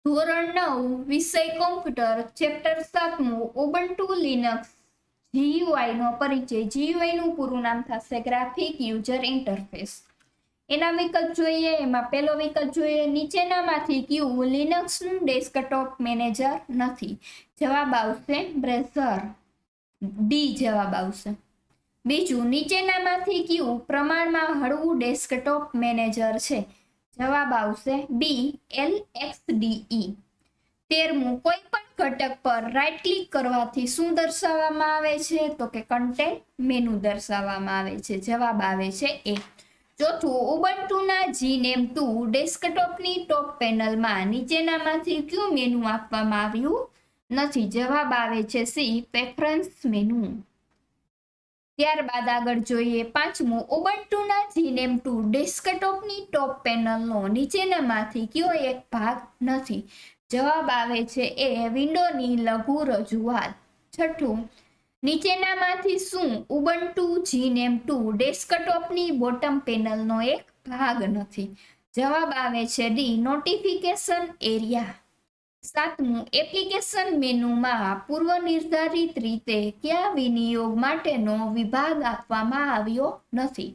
ધોરણ 9 વિષય computer chapter 7 Ubuntu Linux GUI નો પરિચય। જીયુઆઈ નું પૂરું નામ થશે ગ્રાફિક યુઝર ઇન્ટરફેસ। એના વિકલ્પ જોઈએ। એમાં પહેલો વિકલ્પ જોઈએ, નીચેનામાંથી કયું લિનક્સનું ડેસ્કટોપ મેનેજર નથી? જવાબ આવશે બ્રેઝર, ડી જવાબ આવશે। બીજું, નીચેનામાંથી કયું પ્રમાણમાં હળવું ડેસ્કટોપ મેનેજર છે? જવાબ આવશે બી LXDE। 13મું, કોઈ પણ ઘટક પર રાઈટ ક્લિક કરવાથી શું દર્શાવવામાં આવે છે? તો કે કન્ટેન્ટ મેનુ દર્શાવવામાં આવે છે। જવાબ આવે છે એ। ચોથું, ઉબુન્ટુના GNAME2 ડેસ્કટોપની ટોપ પેનલમાં નીચેનામાંથી કયું મેનુ આપવામાં આવ્યું નથી? જવાબ આવે છે સી પ્રેફરન્સ મેનુ। ત્યારબાદ આગળ જોઈએ 5મું, ઉબુન્ટુના GNAME2 ડેસ્કટોપની ટોપ પેનલનો નીચેનામાંથી કયો એક ભાગ નથી? જવાબ આવે છે એ વિન્ડોની લઘુ રજૂઆત। છઠ્ઠું, નીચેનામાંથી શું ઉબુન્ટુ GNAME2 ડેસ્કટોપની બોટમ પેનલનો એક ભાગ નથી? જવાબ આવે છે ડી નોટિફિકેશન એરિયા। 7મું, એપ્લિકેશન મેનુમાં પૂર્વ નિર્ધારિત રીતે કયા વિનિયોગ માટેનો વિભાગ આપવામાં આવ્યો નથી?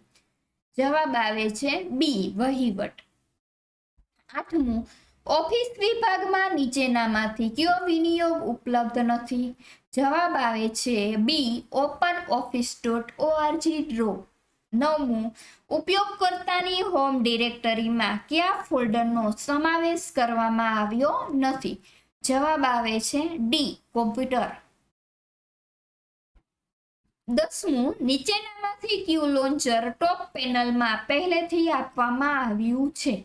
જવાબ આવે છે બી વહીવટ। 8મું, ઓફિસ વિભાગમાં નીચેનામાંથી કયો વિનિયોગ ઉપલબ્ધ નથી? જવાબ આવે છે બી openoffice.org ડ્રો। 9મું, ઉપયોગકર્તાની હોમ ડિરેક્ટરીમાં કયા ફોલ્ડરનો સમાવેશ કરવામાં આવ્યો નથી? જવાબ આવે છે ડી કોમ્પ્યુટર। 10મું, નીચેનામાંથી કયું લોન્ચર ટોપ પેનલમાં પહેલેથી આપવામાં આવ્યું છે?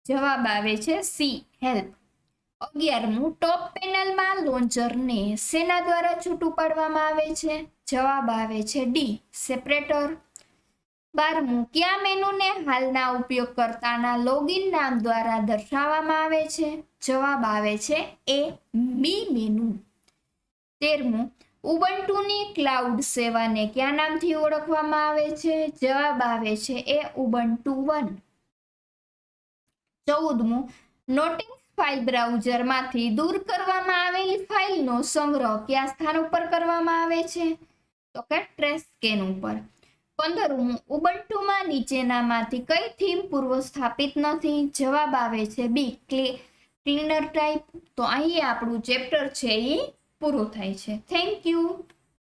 જવાબ આવે છે સી હેલ્પ। 11મું, ટોપ પેનલમાં લોન્ચરને શેના દ્વારા છૂટું પાડવામાં આવે છે? જવાબ આવે છે ડી સેપરેટર। 12મું, કયા મેનુને હાલના ઉપયોગકર્તાના લોગિન નામ દ્વારા દર્શાવવામાં આવે છે? જવાબ આવે છે એ બી મેનુ। 13મું, ઉબુન્ટુની ક્લાઉડ સેવાને કયા નામથી ઓળખવામાં આવે છે? જવાબ આવે છે એ ઉબુન્ટુ વન। 14મું, નોટિસ ફાઇલ બ્રાઉઝરમાંથી દૂર કરવામાં આવેલી ફાઇલનો સંગ્રહ કયા સ્થાન ઉપર કરવામાં આવે છે? તો કે ટ્રેશ કેન ઉપર। 15મું, ઉબુન્ટુમાં નીચેનામાંથી કઈ થીમ પૂર્વ સ્થાપિત નથી? જવાબ આવે છે બી ક્લીનર ટાઈપ। તો અહીં આપણું ચેપ્ટર છે એ પૂરું થાય છે। Thank you.